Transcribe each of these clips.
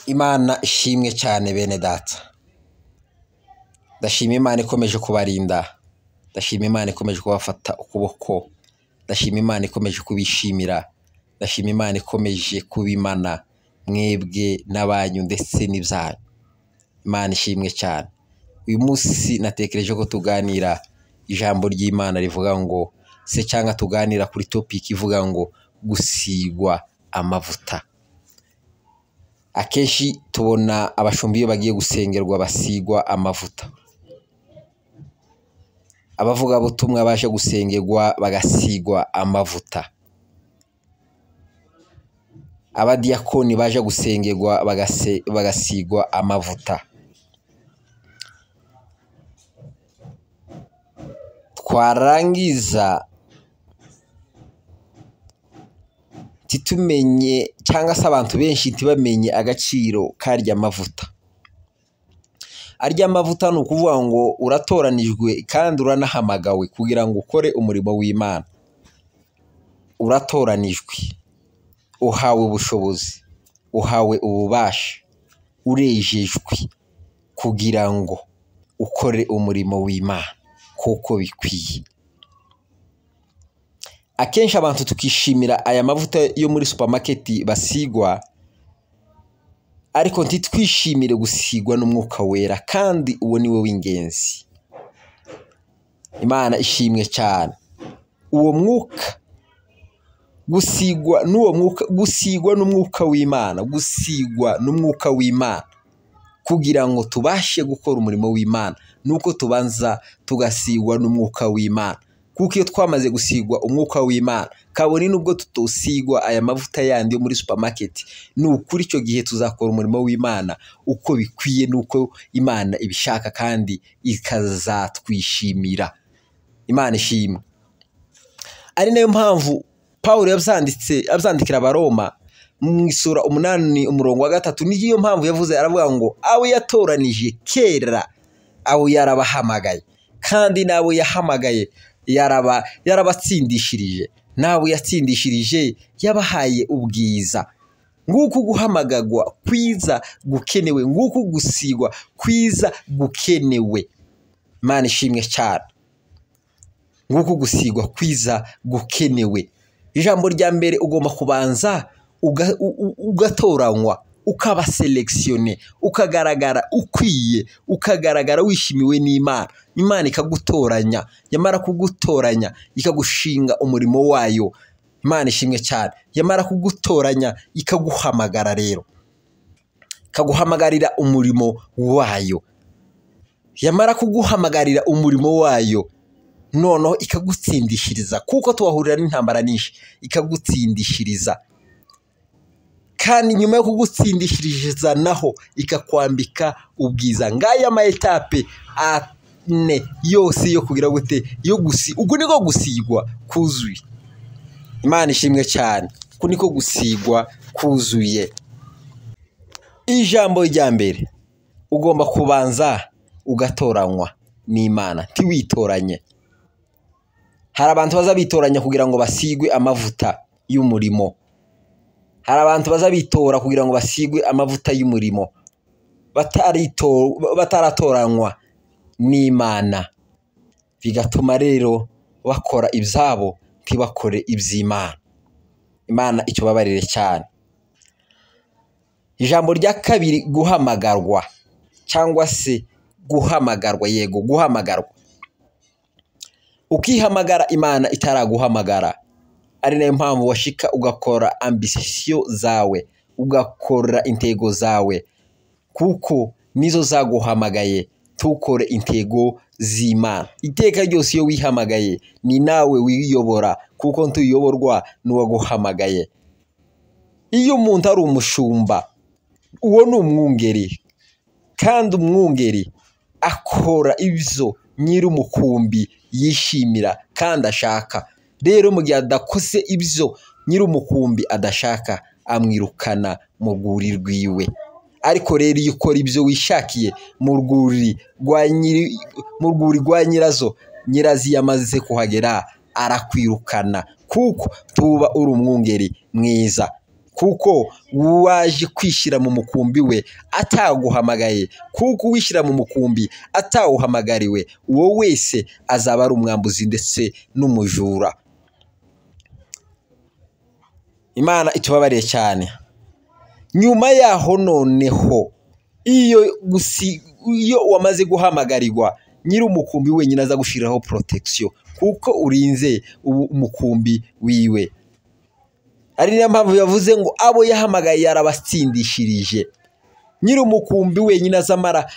Imana ishimwe cyane bene data. Ndashima Imana ikomeje kubarinda. Ndashima Imana ikomeje kubafata ukuboko. Ndashima Imana ikomeje kubishimira. Ndashima Imana ikomeje kubimana mwebwe n'abanyu ndetse n'ibyanyu. Imana ishimwe cyane. Uyu munsi natekereje ko tuganira ijambo ry'Imana rivuga ngo se cyangwa tuganira kuri topic ivuga ngo gusigwa amavuta. Akenshi tubona abashumba iyo bagiye gusengerwa basigwa amavuta. Abavuga butumwa baje gusengerwa bagasigwa amavuta. Abadiyakoni baje gusengerwa bagasigwa amavuta. Twarangiza titumenye cyangwa se abantu benshi ntibamenye agaciro karya mavuta. Arya mavuta ni ukuvuga ngo uratoranijwe kandi uranahamagawe kugira ngo ukore umurimo w'Imana. Uratoranijwe, uhawe ubushobozi, uhawe ububasha, urejejwe kugira ngo ukore umurimo w'Imana kuko bikwiye. Akenshi abantu tukishimira aya mavuta yo muri supermarket basigwa, ariko ntitwishimire gusigwa n'umwuka wera, kandi uwo ni we w'ingenzi. Imana ishimwe cyane. Uwo mwuka gusigwa n'umwuka w'Imana, gusigwa n'umwuka w'Imana kugira ngo tubashe gukora umurimo w'Imana, nuko tubanza tugasigwa n'umwuka w'Imana. Kuko iyo twamaze gusigwa umwuka w'Imana, kabone nubwo tutosigwa aya mavuta yandi yo muri supermarket, ni ukuri icyo gihe tuzakora umurimo w'Imana uko bikwiye, nuko Imana ibishaka kandi ikazatwishimira. Imana ishimwe. Ari nayo mpamvu Pawulo yabyandikira Abaroma mu isura 8 umurongo wa 3, niyo mpamvu yavuze, aravuga ngo abo yatoranije kera abo yarabahamagaye, kandi nabo yahamagaye yarabatsindishirije, nabo yatsindishirije yabahaye ubwiza. Nguko guhamagagwa kwiza gukenewe, nguko gusigwa kwiza gukenewe. Imana ishimwe cyane. Nguko gusigwa kwiza gukenewe. Ijambo rya mbere ugomba kubanza ugatoranywa, ukaba selectionné, ukagaragara ukwiye, ukagaragara wishimiwe n'Imana. Imana ikagutoranya, yamara kugutoranya ikagushinga umurimo wayo. Imana ishimwe cyane. Yamara kugutoranya ikaguhamagara rero, ikaguhamagarira umurimo wayo. Yamara kuguhamagarira umurimo wayo, noneho ikagutsindishiriza, kuko twahurira n'intambara nyinshi, ikagutsindishiriza. Kandi nyuma yo kugutsindishiriza naho ikakwambika ubwiza. Ngaya ama etape ane yose yo kugira gute, yo ubwo niko gusigwa kuzuye. Imana ishimwe cyane. Uko niko gusigwa kuzuye. Ijambo rya mbere ugomba kubanza ugatoranywa n'Imana, ntiwitoranye. Hari abantu bazabitoranya kugira ngo basigwe amavuta y'umurimo. Hari abantu bazabitora kugira ngo basigwe amavuta y'umurimo, bataratoranywa n'Imana. Bigatuma rero bakora ibyabo ntibakore iby'Imana. Imana icyo babarire cyane. Ijambo rya kabiri, guhamagarwa cyangwa se guhamagarwa. Yego, guhamagarwa. Ukihamagara Imana itaraguhamagara, ari nayo mpamvu washika ugakora ambisiyo zawe, ugakora intego zawe, kuko nizo zaguhamagaye. Tukore intego z'Imana. Iteka ryose iyo wihamagaye ni nawe wiyobora, kuko ntuyoborwa n'uwaguhamagaye. Iyo umuntu ari umushumba, uwo ni umwungeri, kandi umwungeri akora ibyo nyir'umukumbi yishimira kandi ashaka. Rero mu gihe adakoze ibyo nyir'umukumbi adashaka, amwirukana mu rwuri rwiwe. Ariko rero iyo ukora ibyo wishakiye mu rwuri rwa nyirazo, nyirazi yamaze kuhagera arakwirukana, kuko tuba uri umwungeri mwiza. kuko waje kwishyira mu mukumbi we ataguhamagaye, kuko uwishyira mu mukumbi atawuhamagariwe uwo wese azaba ari umwambuzi ndetse n'umujura. Imana itubabariye cyane. Nyuma yaho noneho iyo wamaze guhamagarirwa, nyiri umukumbi wenyine aza gushiraho protection kuko urinze umukumbi wiwe. Ari niyo mpamvu yavuze ngo abo yahamagaye yarabatsindishirije. Nyiri umukumbi wenyine azamara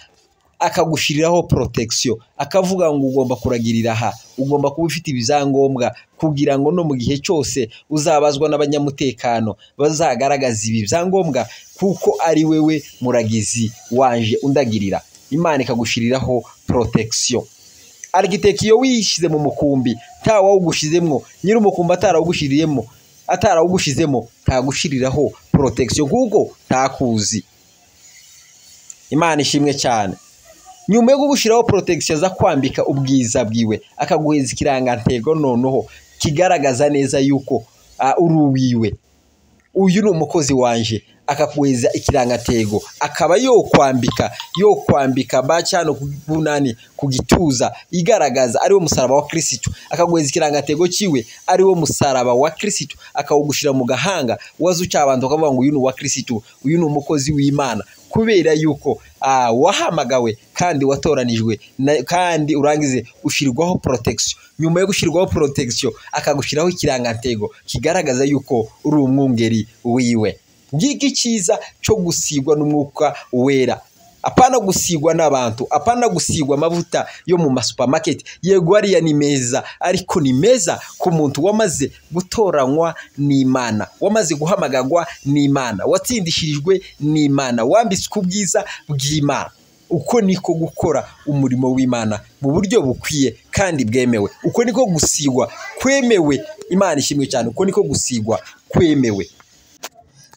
akagushiriraho protection, akavuga ngo ugomba kuragirira aha, ugomba kuba ufite ibyangombwa kugira ngo no mu gihe cyose uzabazwa n'abanyamutekano bazagaragaza ibi byangombwa kuko ari wewe muragizi wanje undagirira. Imana ikagushiriraho protection. Architect iyo wishize mu mukumbi ntawawugushizemo, nyiri umukumbi atarawugushizemo ntagushiriraho protection kuko ntakuzi. Imana ishimwe cyane. Nyuma yo gushiraho protection za kwambika ubwiza bwiwe, akaguheza ikirangantego noneho kigaragaza neza yuko uruwiwe, uyu ni umukozi wanje, akakuheza ikirangatego, akaba yo kwambika bacano kubunani kugituza igaragaza ari wo musaraba wa Kristo, akaguheza ikirangatego ciwe ari wo musaraba wa Kristo, akawugushira mu gahanga wazuca abantu akavuga ngo uyu ni wa Kristo, uyu ni umukozi w'Imana, kubera yuko wahamagawe kandi watoranijwe kandi urangize ushirwaho protection. Nyuma yo gushirwaho protection akagushiraho ikirangantego kigaragaza yuko uri umwungeri wiwe. Ngiki cyiza cyo gusigwa n'umwuka wera, apana gusigwa n'abantu, apana gusigwa amavuta yo mu supermarket. Yego ariya ni meza, ariko ni meza ku muntu wamaze gutoranywa n'Imana, wamaze guhamagagwa n'Imana, watsindishirijwe n'Imana, wambitswe ubwiza bw'Imana. Uko niko gukora umurimo w'Imana mu buryo bukwiye kandi bwemewe. Uko niko gusigwa kwemewe. Imana ishimwe cyane. Uko niko gusigwa kwemewe.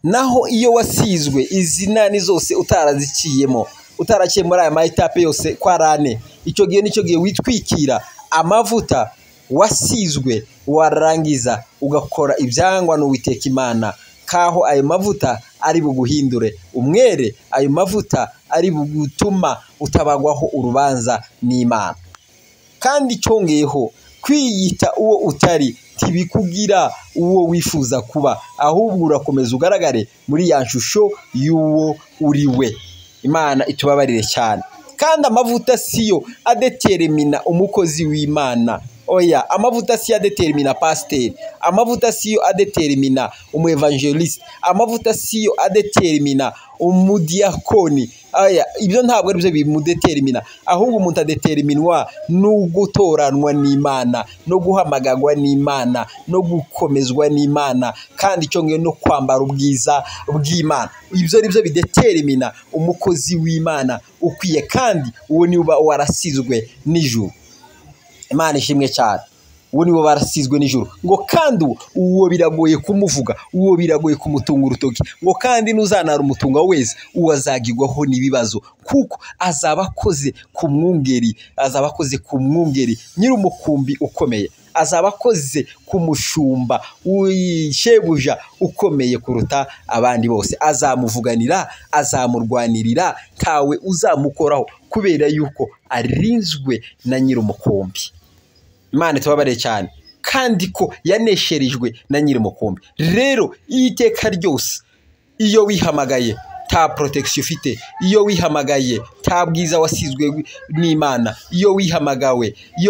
Naho iyo wasizwe izinani zose utaraziciyemo, utaraciye muri aya mahitape yose kwarane, icyo gihe nicyo gihe witwikira amavuta wasizwe, warangiza ugakora ibyangwa n'Uwiteka Imana, kaho ayo mavuta ari buguhindure umwere, ayo mavuta ari bugutuma utabagwaho urubanza n'Imana. Kandi cyongeyeho kwiyita uwo utari ntibikugira uwo wifuza kuba, ahubwo urakomeza ugaragare muri ya shusho y'uwo uriwe. Imana itubabarire cyane. Kandi amavuta siyo adetermina umukozi w'Imana. Oya, amavuta siyo adetermina pasteur, amavuta siyo adetermina umuevangeliste, amavuta siyo adetermina umudiakoni. Aya, ibyo ntabwo ari byo bimudetermina, ahubwo umuntu adeterminwa no gutoranwa n'Imana, no guhamagagwa n'Imana, no gukomezwa n'Imana, kandi cyongeye no kwambara ubwiza bw'Imana. Ibyo ari byo bidetermina umukozi w'Imana ukwiye, kandi uwo ni uba warasizwe n'ijuru. Imana ishimwe cyane. Uwo nibo barasizwe n'ijuru. Ngo kandi uwo biragoye kumuvuga, uwo biragoye kumutunga urutoki, ngo kandi nuzanara umutunga wese uwazagirwaho n'ibibazo, kuko azabakoze ku mwungeri, azabakoze ku mwungeri nyiri umukumbi ukomeye, azabakoze ku mushumba shebuja ukomeye kuruta abandi bose. Azamuvuganira, azamurwanirira, ntawe uzamukoraho kubera yuko arinzwe na nyiri umukumbi. Imana tubabare cyane, kandi ko yanesherijwe na nyiri umukumbi. Rero iteka ryose iyo wihamagaye ta protection ufite, iyo wihamagaye ta bwiza wasizwe n'Imana, iyo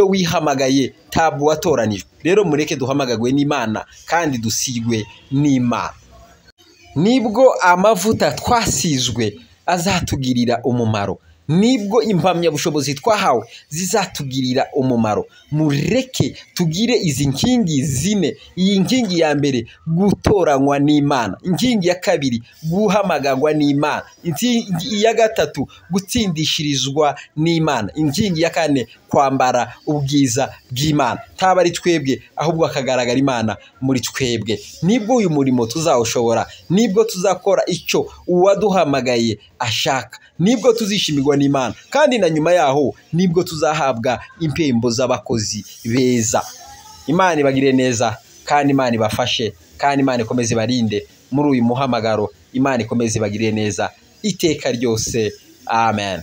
wihamagaye tabwo watoranijwe. Rero mureke duhamagagwe n'Imana kandi dusigwe n'Imana. Nibwo amavuta twasizwe azatugirira umumaro, nibwo impamya bushobozi twahawe zizatugirira umumaro. Mureke tugire izi nkingi zine. Iyi nkingi ya mbere gutoranywa n'Imana, inkingi ya kabiri guhamagagwa n'Imana, inkingi ya gatatu gutsindishirizwa n'Imana, inkingi ya kane kwambara ubwiza bw'Imana. Taba ari twebwe ahubwo akagaragara Imana muri twebwe. Nibwo uyu murimo tuzawushobora, nibwo tuzakora icyo uwaduhamagaye ashaka, nibwo tuzishimirwa n'Imana, kandi na nyuma yaho nibwo tuzahabwa impembo z'abakozi beza. Imana ibagire neza, kandi Imana ibafashe, kandi Imana ikomeze barinde muri uyu muhamagaro. Imana ikomeze ibagirire neza iteka ryose, amen.